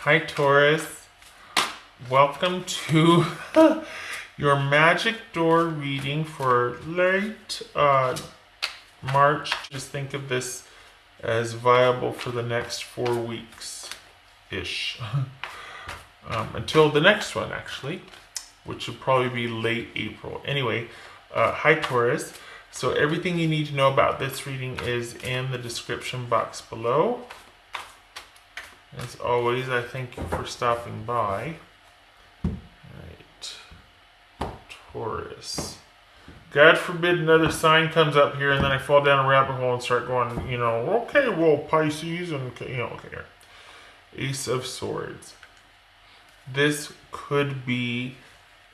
Hi Taurus, welcome to your magic door reading for late March. Just think of this as viable for the next 4 weeks-ish. Until the next one actually, which would probably be late April. Anyway, hi Taurus. So everything you need to know about this reading is in the description box below. As always, I thank you for stopping by. Right. Taurus. God forbid another sign comes up here and then I fall down a rabbit hole and start going, okay, well, Pisces and, okay. Ace of Swords. This could be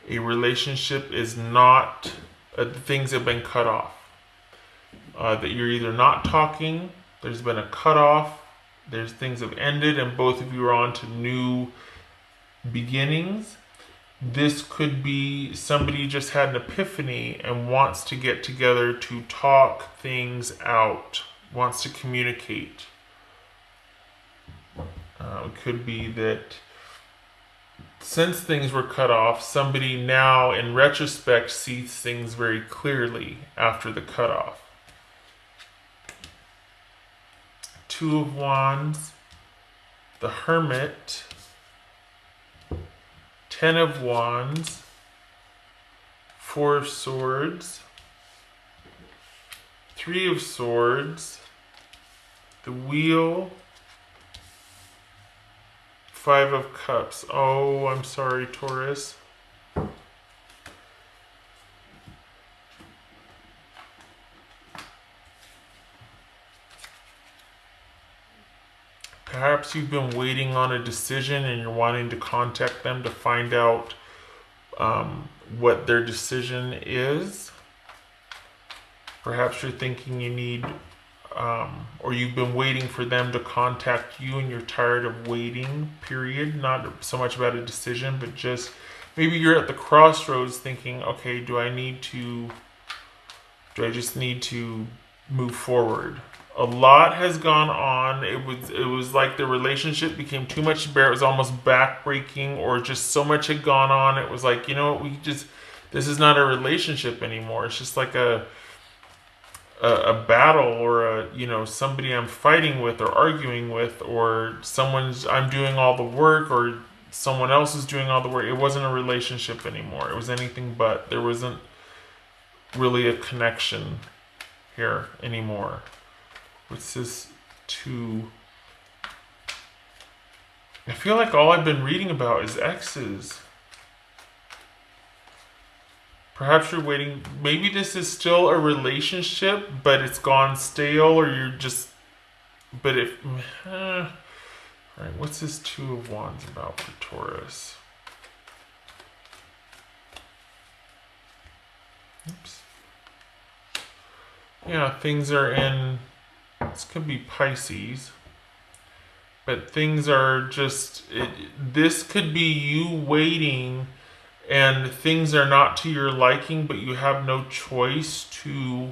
a relationship is not, things have been cut off. That you're either not talking, there's been a cutoff, there's things have ended and both of you are on to new beginnings. This could be somebody just had an epiphany and wants to get together to talk things out, wants to communicate. It could be that since things were cut off, somebody now in retrospect sees things very clearly after the cutoff. Two of Wands, the Hermit, 10 of Wands, 4 of Swords, 3 of Swords, the Wheel, 5 of Cups. Oh, I'm sorry, Taurus. Perhaps you've been waiting on a decision and you're wanting to contact them to find out what their decision is. Perhaps you're thinking you need, or you've been waiting for them to contact you and you're tired of waiting, period. Not so much about a decision, but just maybe you're at the crossroads thinking, okay, do I just need to move forward? A lot has gone on. It was like the relationship became too much to bear. It was almost backbreaking, or just so much had gone on. It was like, this is not a relationship anymore. It's just like a battle, or somebody I'm fighting with or arguing with, or I'm doing all the work, or someone else is doing all the work. It wasn't a relationship anymore. It was anything but. There wasn't really a connection here anymore. What's this? 2? I feel like all I've been reading about is exes. Perhaps you're waiting. Maybe this is still a relationship, but it's gone stale, or you're just. But if. Alright, what's this 2 of Wands about for Taurus? Oops. Yeah, things are in. This could be Pisces, but things are just, this could be you waiting and things are not to your liking, but you have no choice to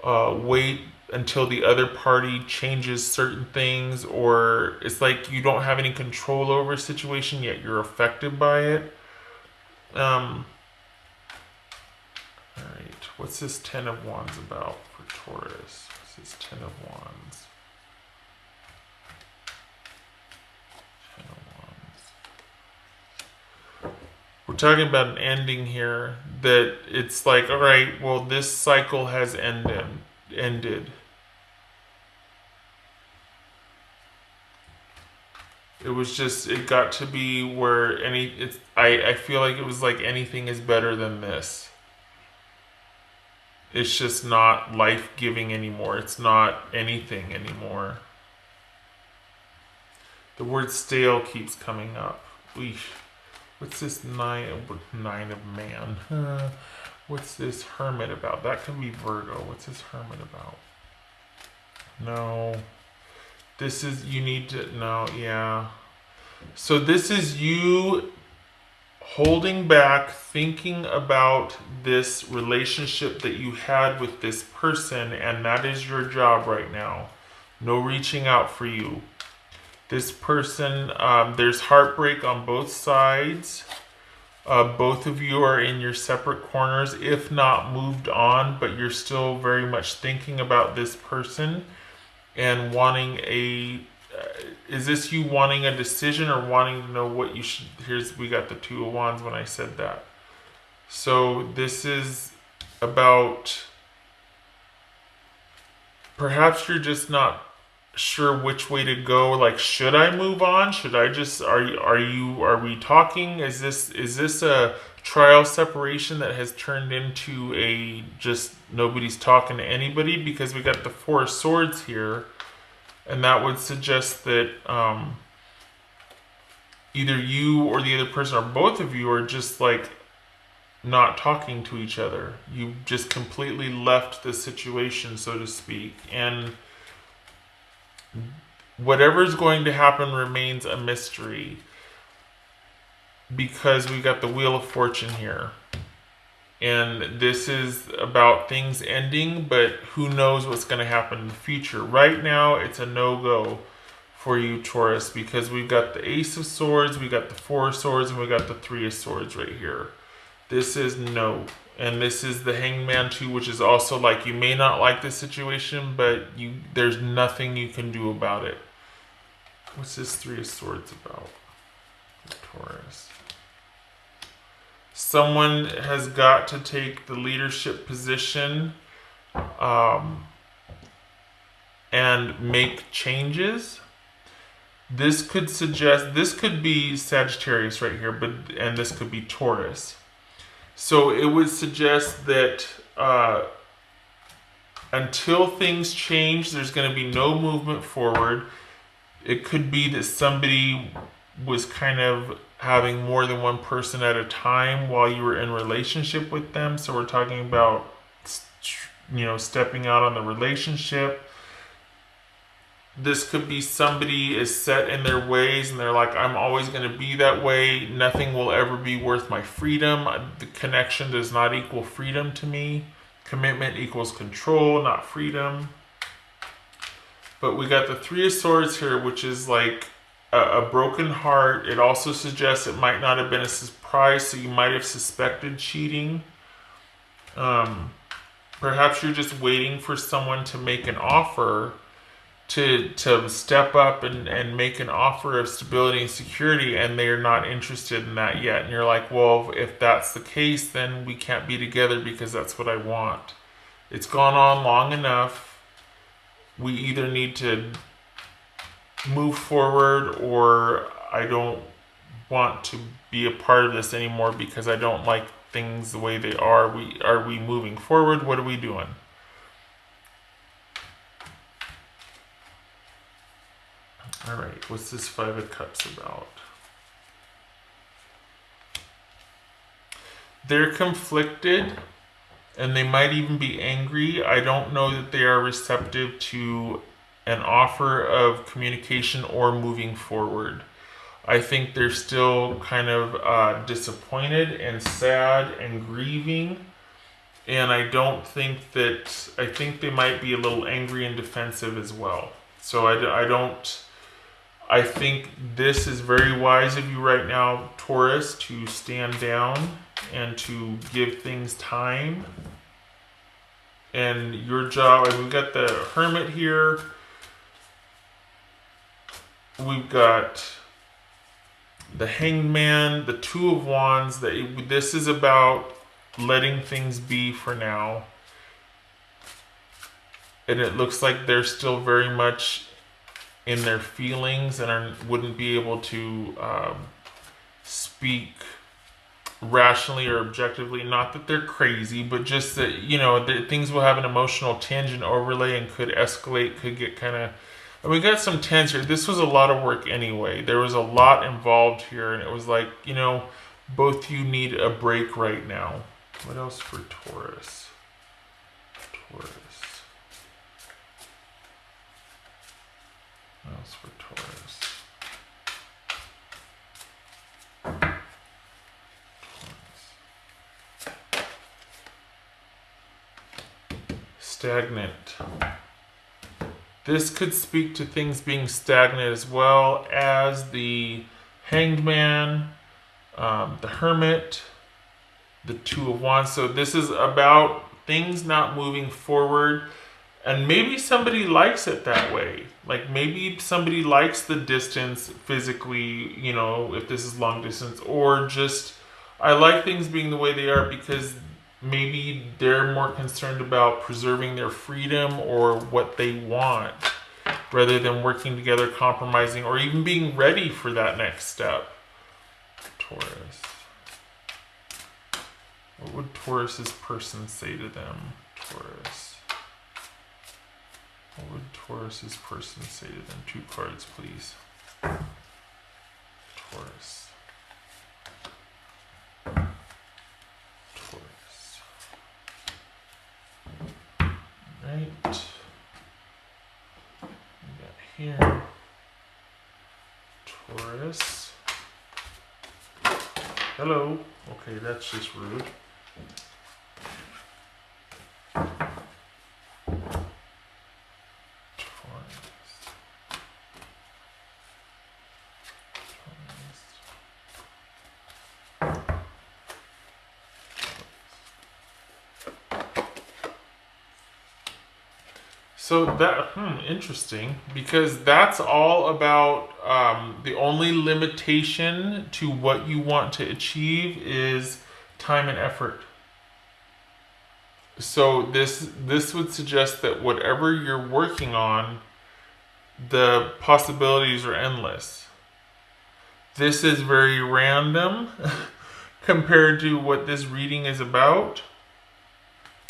wait until the other party changes certain things, or it's like you don't have any control over a situation yet you're affected by it. Alright, what's this 10 of Wands about for Taurus? Is 10 of Wands. 10 of Wands. We're talking about an ending here, that it's like, all right, well, this cycle has ended. It was just, it got to be where I feel like it was like anything is better than this. It's just not life-giving anymore. It's not anything anymore. The word stale keeps coming up. Eesh. What's this 9 of Man? What's this Hermit about? That could be Virgo. What's this Hermit about? No. This is, you need to, no, yeah. So this is you holding back, thinking about this relationship that you had with this person, and that is your job right now. No reaching out for you. This person, there's heartbreak on both sides. Both of you are in your separate corners, if not moved on, but you're still very much thinking about this person and wanting a. Is this you wanting a decision or wanting to know what you should? We got the Two of Wands when I said that. So this is about. Perhaps you're just not sure which way to go. Like, should I move on? Should I just are we talking? Is this a trial separation that has turned into a just nobody's talking to anybody? Because we got the Four of Swords here, and that would suggest that either you or the other person or both of you are just like not talking to each other. You just completely left the situation, so to speak, and whatever's going to happen remains a mystery because we got the Wheel of Fortune here. And this is about things ending, but who knows what's going to happen in the future. Right now, it's a no-go for you, Taurus, because we've got the Ace of Swords, we got the Four of Swords, and we got the Three of Swords right here. This is no. And this is the Hangman too, which is also like you may not like this situation, but there's nothing you can do about it. What's this Three of Swords about? Taurus. Someone has got to take the leadership position and make changes. This could be Sagittarius right here, and this could be Taurus. So it would suggest that until things change, there's going to be no movement forward. It could be that somebody was kind of having more than one person at a time while you were in relationship with them. So we're talking about, stepping out on the relationship. This could be somebody is set in their ways and they're like, I'm always going to be that way. Nothing will ever be worth my freedom. The connection does not equal freedom to me. Commitment equals control, not freedom. But we got the Three of Swords here, which is like a broken heart. It also suggests it might not have been a surprise, so you might have suspected cheating. Perhaps you're just waiting for someone to make an offer to step up and make an offer of stability and security, and they're not interested in that yet. And you're like, well, if that's the case, then we can't be together because that's what I want. It's gone on long enough. We either need to move forward, or I don't want to be a part of this anymore because I don't like things the way they are. Are we moving forward? What are we doing? All right, what's this Five of Cups about? They're conflicted, and they might even be angry. I don't know that they are receptive to an offer of communication or moving forward. I think they're still kind of disappointed and sad and grieving. And I think they might be a little angry and defensive as well. So I think this is very wise of you right now, Taurus, to stand down and to give things time. And your job, we've got the Hermit here. We've got the Hangman, the Two of Wands. This is about letting things be for now. And it looks like they're still very much in their feelings and wouldn't be able to speak rationally or objectively. Not that they're crazy, but just that, things will have an emotional tinge and overlay and could escalate, could get kind of... And we got some tense here. This was a lot of work anyway. There was a lot involved here, and it was like, both you need a break right now. What else for Taurus? What else for Taurus? Stagnant. This could speak to things being stagnant as well as the Hanged Man, the Hermit, the Two of Wands. So this is about things not moving forward. And maybe somebody likes it that way. Like maybe somebody likes the distance physically, you know, if this is long distance, or just I like things being the way they are because maybe they're more concerned about preserving their freedom or what they want rather than working together, compromising, or even being ready for that next step. Taurus. What would Taurus's person say to them? Taurus. What would Taurus's person say to them? 2 cards, please. Taurus. Taurus. Right. We got here. Taurus. Hello. Okay, that's just rude. So that, interesting, because that's all about the only limitation to what you want to achieve is time and effort. So this would suggest that whatever you're working on, the possibilities are endless. This is very random compared to what this reading is about.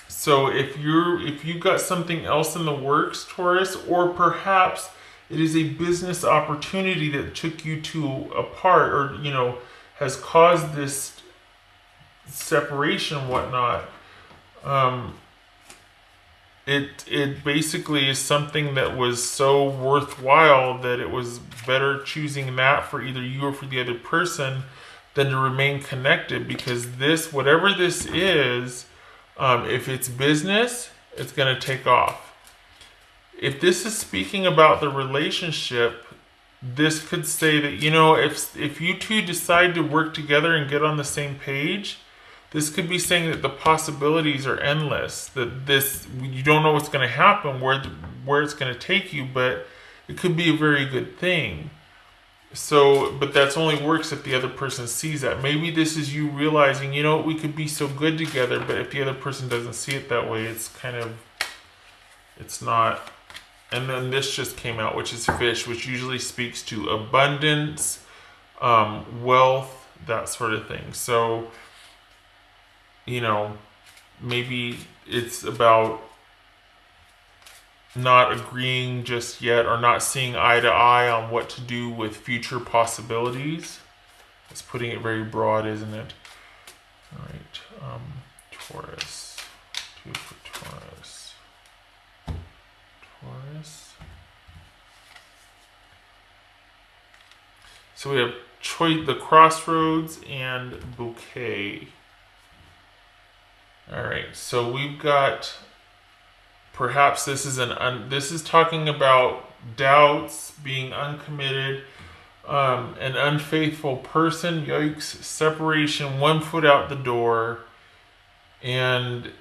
So if you got something else in the works, Taurus, or perhaps it is a business opportunity that took you to a part, or you know, has caused this separation and whatnot, it basically is something that was so worthwhile that it was better choosing that for either you or for the other person than to remain connected, because this, whatever this is, if it's business, it's going to take off. If this is speaking about the relationship, this could say that, you know, if you two decide to work together and get on the same page, this could be saying that the possibilities are endless, that this, you don't know what's going to happen, where it's going to take you, but it could be a very good thing. So, but that's only works if the other person sees that. Maybe this is you realizing, you know, we could be so good together, but if the other person doesn't see it that way, it's kind of, it's not. And then this just came out, which is Fish, which usually speaks to abundance, wealth, that sort of thing. So, you know, maybe it's about not agreeing just yet, or not seeing eye to eye on what to do with future possibilities. It's putting it very broad, isn't it? All right, Taurus. 2 for Taurus. Taurus. So we have choice, the crossroads, and bouquet. All right, so we've got. Perhaps this is this is talking about doubts, being uncommitted, an unfaithful person, yikes, separation, 1 foot out the door, and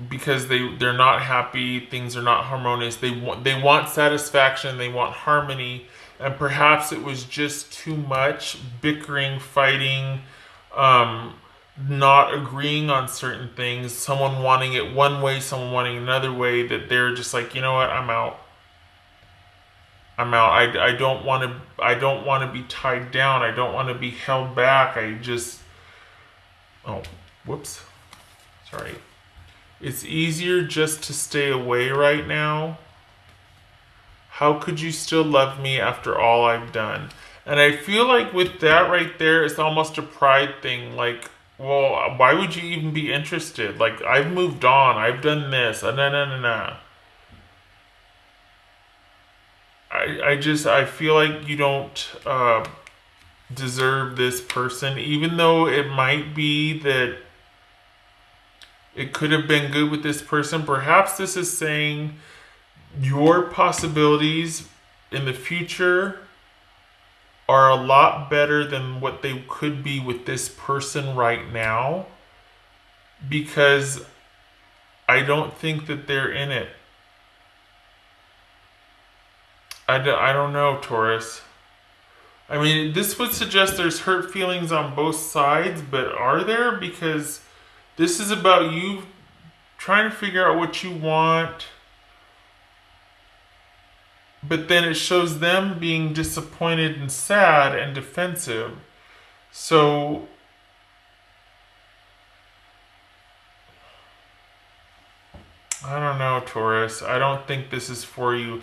because they're not happy, things are not harmonious. They want satisfaction, they want harmony, and perhaps it was just too much bickering, fighting, not agreeing on certain things, someone wanting it one way, someone wanting another way, that they're just like, you know what, I'm out. I don't want to be tied down. I don't want to be held back. Oh, whoops. Sorry. It's easier just to stay away right now. How could you still love me after all I've done? And I feel like with that right there, it's almost a pride thing. Like, well, why would you even be interested? Like, I've moved on. I've done this. I feel like you don't deserve this person, even though it might be that It could have been good with this person. Perhaps this is saying your possibilities in the future are a lot better than what they could be with this person right now, because I don't think that they're in it. I don't know, Taurus. I mean, this would suggest there's hurt feelings on both sides, but are there? Because this is about you trying to figure out what you want, but then it shows them being disappointed and sad and defensive. So I don't know, Taurus. I don't think this is for you.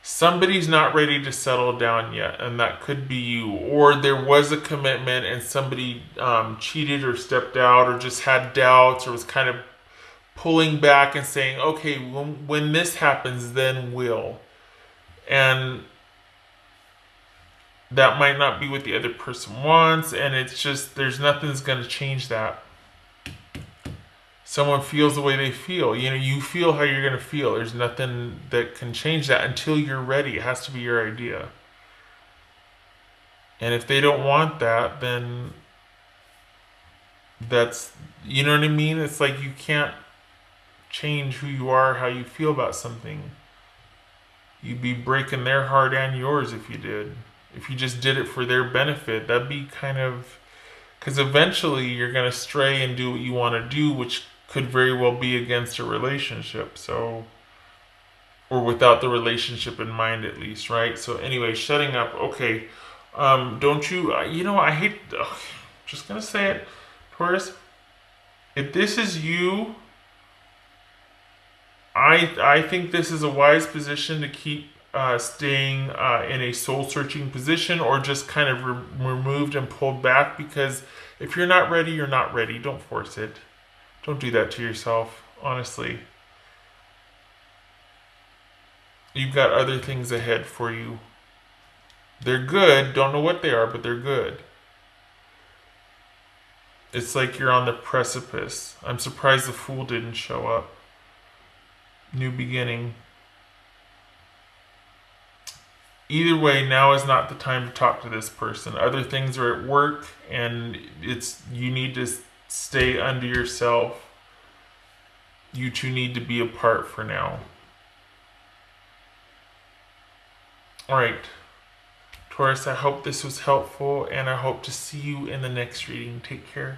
Somebody's not ready to settle down yet, and that could be you. Or there was a commitment and somebody cheated or stepped out or just had doubts or was kind of pulling back and saying, okay, when this happens, then we'll. And that might not be what the other person wants, and it's just, there's nothing's going to change that. Someone feels the way they feel. You know, you feel how you're going to feel. There's nothing that can change that until you're ready. It has to be your idea. And if they don't want that, then that's, you know what I mean? It's like you can't change who you are, how you feel about something. You'd be breaking their heart and yours if you did. If you just did it for their benefit, that'd be kind of, because eventually you're going to stray and do what you want to do, which could very well be against a relationship. So, or without the relationship in mind at least, right? So anyway, shutting up. Okay. Don't you, you know, I hate, just going to say it, Taurus. If this is you, I think this is a wise position to keep staying in a soul-searching position, or just kind of removed and pulled back, because if you're not ready, you're not ready. Don't force it. Don't do that to yourself, honestly. You've got other things ahead for you. They're good. Don't know what they are, but they're good. It's like you're on the precipice. I'm surprised the Fool didn't show up. New beginning. Either way, now is not the time to talk to this person. Other things are at work, and you need to stay under yourself. You two need to be apart for now. Alright, Taurus, I hope this was helpful, and I hope to see you in the next reading. Take care.